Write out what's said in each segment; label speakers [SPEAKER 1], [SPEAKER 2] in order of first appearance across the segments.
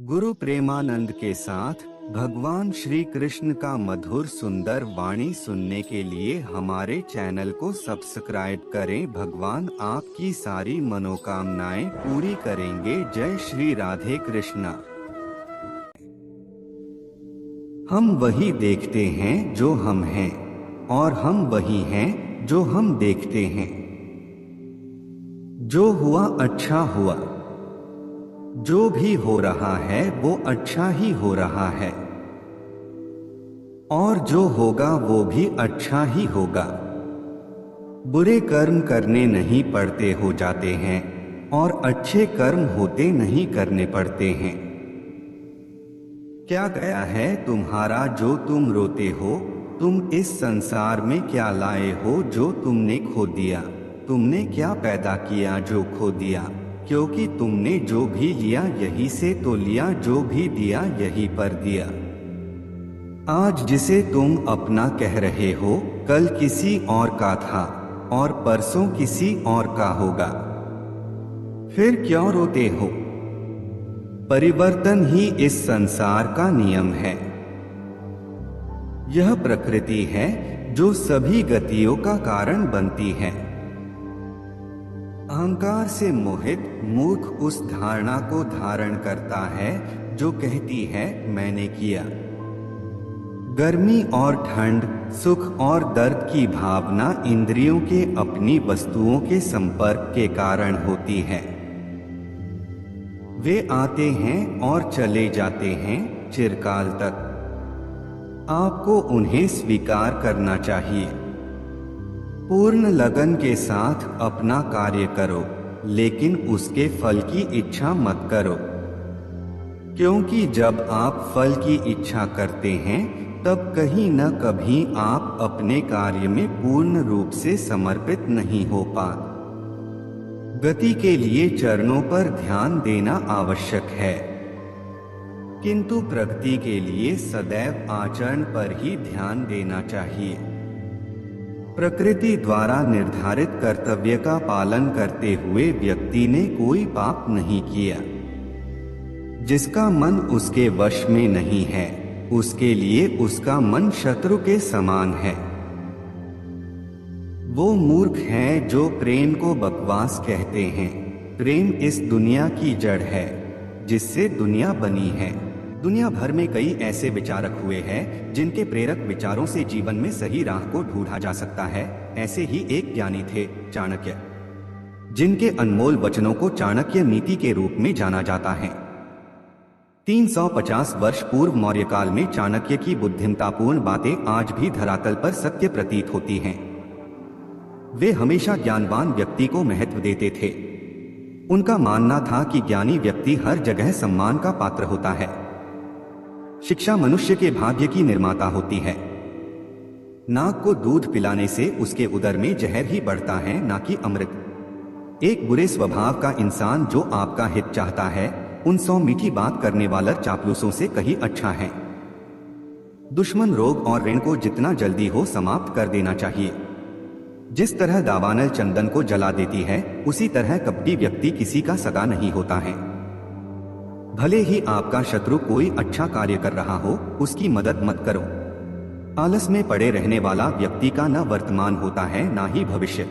[SPEAKER 1] गुरु प्रेमानंद के साथ भगवान श्री कृष्ण का मधुर सुंदर वाणी सुनने के लिए हमारे चैनल को सब्सक्राइब करें। भगवान आपकी सारी मनोकामनाएं पूरी करेंगे। जय श्री राधे कृष्णा। हम वही देखते हैं जो हम हैं और हम वही हैं जो हम देखते हैं। जो हुआ अच्छा हुआ, जो भी हो रहा है वो अच्छा ही हो रहा है, और जो होगा वो भी अच्छा ही होगा। बुरे कर्म करने नहीं पड़ते हो जाते हैं और अच्छे कर्म होते नहीं करने पड़ते हैं। क्या गया है तुम्हारा जो तुम रोते हो? तुम इस संसार में क्या लाए हो जो तुमने खो दिया? तुमने क्या पैदा किया जो खो दिया? क्योंकि तुमने जो भी लिया यही से तो लिया, जो भी दिया यही पर दिया। आज जिसे तुम अपना कह रहे हो कल किसी और का था और परसों किसी और का होगा। फिर क्यों रोते हो? परिवर्तन ही इस संसार का नियम है। यह प्रकृति है जो सभी गतियों का कारण बनती है। अहंकार से मोहित मूर्ख उस धारणा को धारण करता है जो कहती है मैंने किया। गर्मी और ठंड, सुख और दर्द की भावना इंद्रियों के अपनी वस्तुओं के संपर्क के कारण होती है। वे आते हैं और चले जाते हैं चिरकाल तक। आपको उन्हें स्वीकार करना चाहिए। पूर्ण लगन के साथ अपना कार्य करो, लेकिन उसके फल की इच्छा मत करो, क्योंकि जब आप फल की इच्छा करते हैं तब कहीं न कभी आप अपने कार्य में पूर्ण रूप से समर्पित नहीं हो पाते। गति के लिए चरणों पर ध्यान देना आवश्यक है, किंतु प्रगति के लिए सदैव आचरण पर ही ध्यान देना चाहिए। प्रकृति द्वारा निर्धारित कर्तव्य का पालन करते हुए व्यक्ति ने कोई पाप नहीं किया। जिसका मन उसके वश में नहीं है उसके लिए उसका मन शत्रु के समान है। वो मूर्ख हैं जो प्रेम को बकवास कहते हैं। प्रेम इस दुनिया की जड़ है जिससे दुनिया बनी है। दुनिया भर में कई ऐसे विचारक हुए हैं जिनके प्रेरक विचारों से जीवन में सही राह को ढूंढा जा सकता है। ऐसे ही एक ज्ञानी थे चाणक्य, जिनके अनमोल वचनों को चाणक्य नीति के रूप में जाना जाता है। 350 वर्ष पूर्व मौर्य काल में चाणक्य की बुद्धिमतापूर्ण बातें आज भी धरातल पर सत्य प्रतीत होती हैं। वे हमेशा ज्ञानवान व्यक्ति को महत्व देते थे। उनका मानना था कि ज्ञानी व्यक्ति हर जगह सम्मान का पात्र होता है। शिक्षा मनुष्य के भाग्य की निर्माता होती है। नाग को दूध पिलाने से उसके उदर में जहर ही बढ़ता है, ना कि अमृत। एक बुरे स्वभाव का इंसान जो आपका हित चाहता है उन 100 मीठी बात करने वाला चापलूसों से कहीं अच्छा है। दुश्मन रोग और ऋण को जितना जल्दी हो समाप्त कर देना चाहिए। जिस तरह दावानल चंदन को जला देती है उसी तरह कपटी व्यक्ति किसी का सगा नहीं होता है। भले ही आपका शत्रु कोई अच्छा कार्य कर रहा हो उसकी मदद मत करो। आलस में पड़े रहने वाला व्यक्ति का न वर्तमान होता है ना ही भविष्य।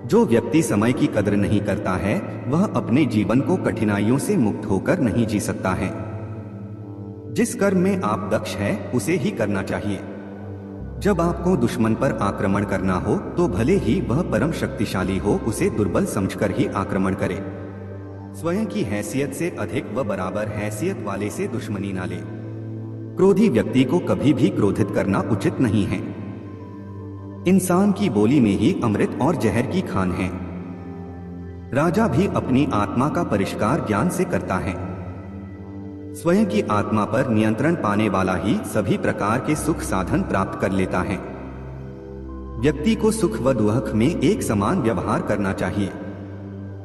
[SPEAKER 1] जो व्यक्ति समय की कदर नहीं करता है वह अपने जीवन को कठिनाइयों से मुक्त होकर नहीं जी सकता है। जिस कर्म में आप दक्ष है उसे ही करना चाहिए। जब आपको दुश्मन पर आक्रमण करना हो तो भले ही वह परम शक्तिशाली हो उसे दुर्बल समझकर ही आक्रमण करे। स्वयं की हैसियत से अधिक व बराबर हैसियत वाले से दुश्मनी ना ले। क्रोधी व्यक्ति को कभी भी क्रोधित करना उचित नहीं है। इंसान की बोली में ही अमृत और जहर की खान है। राजा भी अपनी आत्मा का परिष्कार ज्ञान से करता है। स्वयं की आत्मा पर नियंत्रण पाने वाला ही सभी प्रकार के सुख साधन प्राप्त कर लेता है। व्यक्ति को सुख व दुख में एक समान व्यवहार करना चाहिए।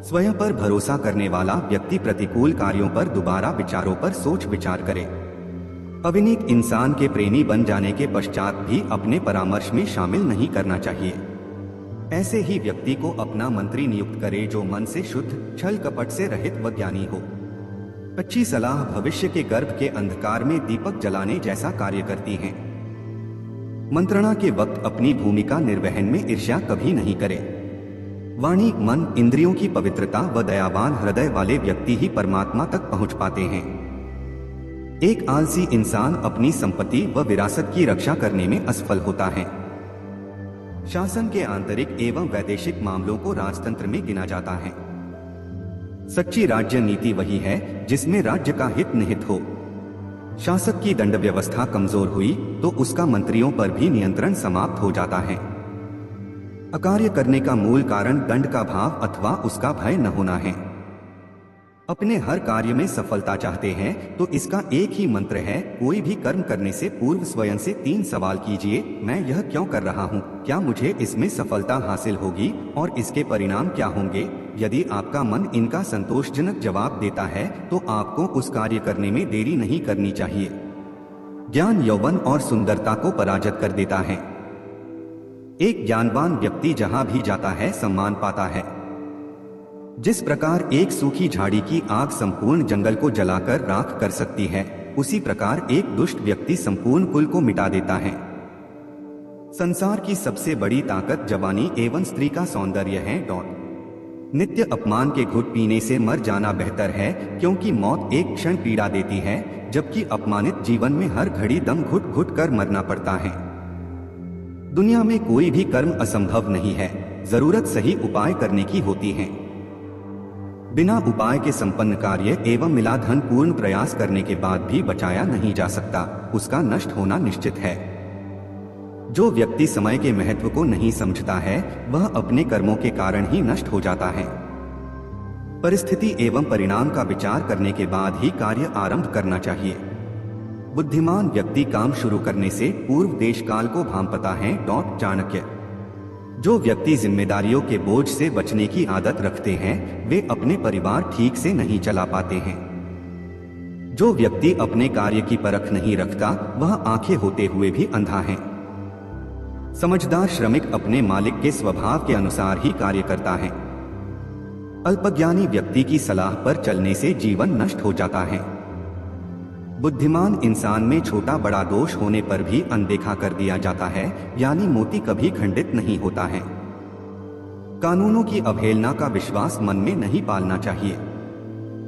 [SPEAKER 1] स्वयं पर भरोसा करने वाला व्यक्ति प्रतिकूल कार्यों पर दोबारा विचारों पर सोच विचार करे। अविनीत इंसान के प्रेमी बन जाने के पश्चात भी अपने परामर्श में शामिल नहीं करना चाहिए। ऐसे ही व्यक्ति को अपना मंत्री नियुक्त करे जो मन से शुद्ध, छल कपट से रहित व ज्ञानी हो। अच्छी सलाह भविष्य के गर्भ के अंधकार में दीपक जलाने जैसा कार्य करती हैं। मंत्रणा के वक्त अपनी भूमिका निर्वहन में ईर्ष्या कभी नहीं करे। वाणी, मन, इंद्रियों की पवित्रता व दयावान हृदय वाले व्यक्ति ही परमात्मा तक पहुंच पाते हैं। एक आलसी इंसान अपनी संपत्ति व विरासत की रक्षा करने में असफल होता है। शासन के आंतरिक एवं वैदेशिक मामलों को राजतंत्र में गिना जाता है। सच्ची राज्य नीति वही है जिसमें राज्य का हित निहित हो। शासक की दंड व्यवस्था कमजोर हुई तो उसका मंत्रियों पर भी नियंत्रण समाप्त हो जाता है। अकार्य करने का मूल कारण दंड का भाव अथवा उसका भय न होना है। अपने हर कार्य में सफलता चाहते हैं तो इसका एक ही मंत्र है, कोई भी कर्म करने से पूर्व स्वयं से 3 सवाल कीजिए। मैं यह क्यों कर रहा हूँ? क्या मुझे इसमें सफलता हासिल होगी? और इसके परिणाम क्या होंगे? यदि आपका मन इनका संतोषजनक जवाब देता है तो आपको उस कार्य करने में देरी नहीं करनी चाहिए। ज्ञान यौवन और सुंदरता को पराजित कर देता है। एक ज्ञानवान व्यक्ति जहां भी जाता है सम्मान पाता है। जिस प्रकार एक सूखी झाड़ी की आग संपूर्ण जंगल को जलाकर राख कर सकती है, उसी प्रकार एक दुष्ट व्यक्ति संपूर्ण कुल को मिटा देता है। संसार की सबसे बड़ी ताकत जवानी एवं स्त्री का सौंदर्य है। नित्य अपमान के घुट पीने से मर जाना बेहतर है, क्योंकि मौत एक क्षण पीड़ा देती है, जबकि अपमानित जीवन में हर घड़ी दम घुट घुट कर मरना पड़ता है। दुनिया में कोई भी कर्म असंभव नहीं है, जरूरत सही उपाय करने की होती है। बिना उपाय के संपन्न कार्य एवं मिला धन पूर्ण प्रयास करने के बाद भी बचाया नहीं जा सकता, उसका नष्ट होना निश्चित है। जो व्यक्ति समय के महत्व को नहीं समझता है वह अपने कर्मों के कारण ही नष्ट हो जाता है। परिस्थिति एवं परिणाम का विचार करने के बाद ही कार्य आरंभ करना चाहिए। बुद्धिमान व्यक्ति काम शुरू करने से पूर्व देश काल को भांपता है। चाणक्य। जो व्यक्ति जिम्मेदारियों के बोझ से बचने की आदत रखते हैं वे अपने परिवार ठीक से नहीं चला पाते हैं। जो व्यक्ति अपने कार्य की परख नहीं रखता वह आंखें होते हुए भी अंधा है। समझदार श्रमिक अपने मालिक के स्वभाव के अनुसार ही कार्य करता है। अल्पज्ञानी व्यक्ति की सलाह पर चलने से जीवन नष्ट हो जाता है। बुद्धिमान इंसान में छोटा बड़ा दोष होने पर भी अनदेखा कर दिया जाता है, यानी मोती कभी खंडित नहीं होता है। कानूनों की अवहेलना का विश्वास मन में नहीं पालना चाहिए।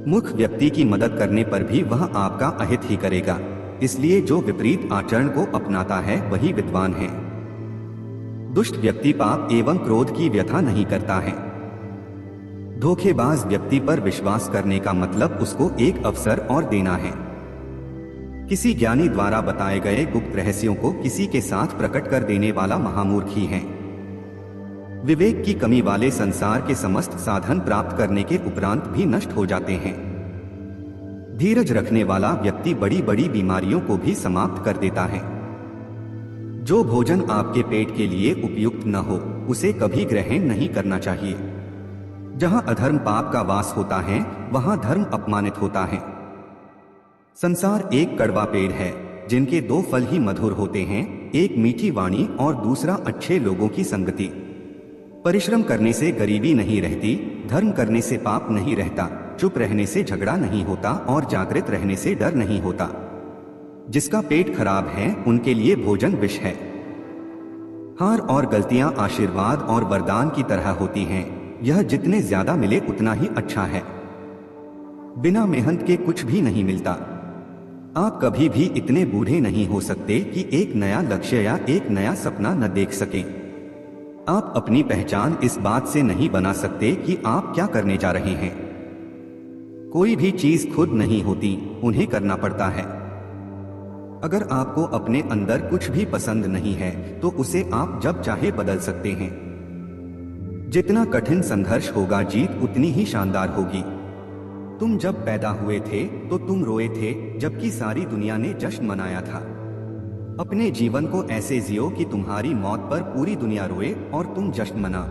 [SPEAKER 1] मूर्ख व्यक्ति की मदद करने पर भी वह आपका अहित ही करेगा, इसलिए जो विपरीत आचरण को अपनाता है वही विद्वान है। दुष्ट व्यक्ति पाप एवं क्रोध की व्यथा नहीं करता है। धोखेबाज व्यक्ति पर विश्वास करने का मतलब उसको एक अवसर और देना है। किसी ज्ञानी द्वारा बताए गए गुप्त रहस्यों को किसी के साथ प्रकट कर देने वाला महामूर्ख ही है। विवेक की कमी वाले संसार के समस्त साधन प्राप्त करने के उपरांत भी नष्ट हो जाते हैं। धीरज रखने वाला व्यक्ति बड़ी बड़ी बीमारियों को भी समाप्त कर देता है। जो भोजन आपके पेट के लिए उपयुक्त न हो उसे कभी ग्रहण नहीं करना चाहिए। जहां अधर्म पाप का वास होता है वहां धर्म अपमानित होता है। संसार एक कड़वा पेड़ है जिनके 2 फल ही मधुर होते हैं, एक मीठी वाणी और दूसरा अच्छे लोगों की संगति। परिश्रम करने से गरीबी नहीं रहती, धर्म करने से पाप नहीं रहता, चुप रहने से झगड़ा नहीं होता और जागृत रहने से डर नहीं होता। जिसका पेट खराब है उनके लिए भोजन विष है। हार और गलतियां आशीर्वाद और वरदान की तरह होती हैं, यह जितने ज्यादा मिले उतना ही अच्छा है। बिना मेहनत के कुछ भी नहीं मिलता। आप कभी भी इतने बूढ़े नहीं हो सकते कि एक नया लक्ष्य या एक नया सपना न देख सकें। आप अपनी पहचान इस बात से नहीं बना सकते कि आप क्या करने जा रहे हैं। कोई भी चीज खुद नहीं होती, उन्हें करना पड़ता है। अगर आपको अपने अंदर कुछ भी पसंद नहीं है तो उसे आप जब चाहे बदल सकते हैं। जितना कठिन संघर्ष होगा जीत उतनी ही शानदार होगी। तुम जब पैदा हुए थे तो तुम रोए थे जबकि सारी दुनिया ने जश्न मनाया था। अपने जीवन को ऐसे जियो कि तुम्हारी मौत पर पूरी दुनिया रोए और तुम जश्न मना।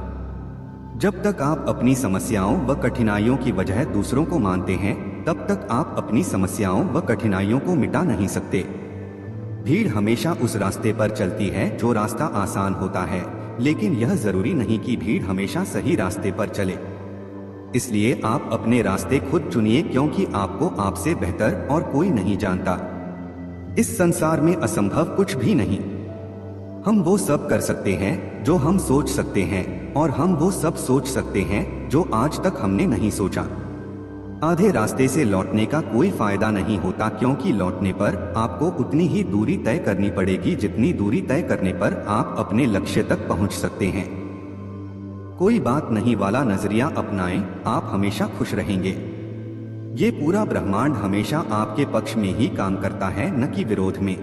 [SPEAKER 1] जब तक आप अपनी समस्याओं व कठिनाइयों की वजह दूसरों को मानते हैं तब तक आप अपनी समस्याओं व कठिनाइयों को मिटा नहीं सकते। भीड़ हमेशा उस रास्ते पर चलती है जो रास्ता आसान होता है, लेकिन यह जरूरी नहीं कि भीड़ हमेशा सही रास्ते पर चले। इसलिए आप अपने रास्ते खुद चुनिए, क्योंकि आपको आपसे बेहतर और कोई नहीं जानता। इस संसार में असंभव कुछ भी नहीं। हम वो सब कर सकते हैं जो हम सोच सकते हैं, और हम वो सब सोच सकते हैं जो आज तक हमने नहीं सोचा। आधे रास्ते से लौटने का कोई फायदा नहीं होता, क्योंकि लौटने पर आपको उतनी ही दूरी तय करनी पड़ेगी जितनी दूरी तय करने पर आप अपने लक्ष्य तक पहुंच सकते हैं। कोई बात नहीं वाला नजरिया अपनाएं, आप हमेशा खुश रहेंगे। ये पूरा ब्रह्मांड हमेशा आपके पक्ष में ही काम करता है, न कि विरोध में।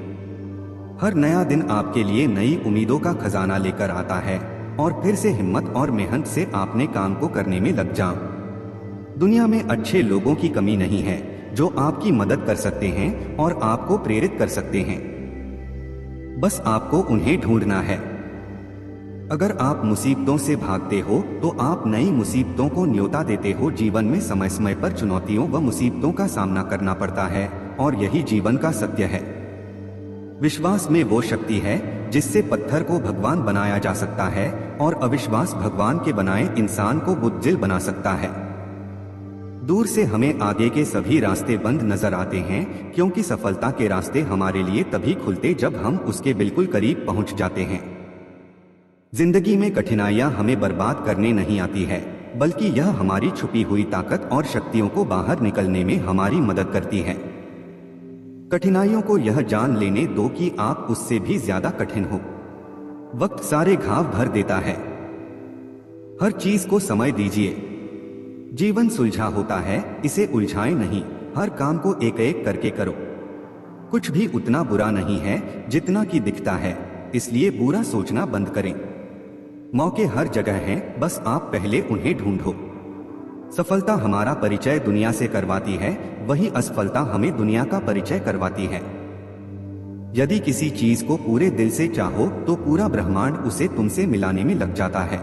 [SPEAKER 1] हर नया दिन आपके लिए नई उम्मीदों का खजाना लेकर आता है, और फिर से हिम्मत और मेहनत से आपने काम को करने में लग जाओ। दुनिया में अच्छे लोगों की कमी नहीं है जो आपकी मदद कर सकते हैं और आपको प्रेरित कर सकते हैं। बस आपको उन्हें ढूंढना है। अगर आप मुसीबतों से भागते हो तो आप नई मुसीबतों को न्योता देते हो। जीवन में समय समय पर चुनौतियों व मुसीबतों का सामना करना पड़ता है, और यही जीवन का सत्य है। विश्वास में वो शक्ति है जिससे पत्थर को भगवान बनाया जा सकता है, और अविश्वास भगवान के बनाए इंसान को बुद्धिल बना सकता है। दूर से हमें आगे के सभी रास्ते बंद नजर आते हैं, क्योंकि सफलता के रास्ते हमारे लिए तभी खुलते जब हम उसके बिल्कुल करीब पहुंच जाते हैं। जिंदगी में कठिनाइयां हमें बर्बाद करने नहीं आती है, बल्कि यह हमारी छुपी हुई ताकत और शक्तियों को बाहर निकलने में हमारी मदद करती है। कठिनाइयों को यह जान लेने दो कि आप उससे भी ज्यादा कठिन हो। वक्त सारे घाव भर देता है। हर चीज को समय दीजिए। जीवन सुलझा होता है, इसे उलझाएं नहीं। हर काम को एक एक करके करो। कुछ भी उतना बुरा नहीं है जितना कि दिखता है, इसलिए बुरा सोचना बंद करें। मौके हर जगह हैं, बस आप पहले उन्हें ढूंढो। सफलता हमारा परिचय दुनिया से करवाती है, वही असफलता हमें दुनिया का परिचय करवाती है। यदि किसी चीज को पूरे दिल से चाहो तो पूरा ब्रह्मांड उसे तुमसे मिलाने में लग जाता है।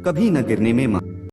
[SPEAKER 1] कभी न गिरने में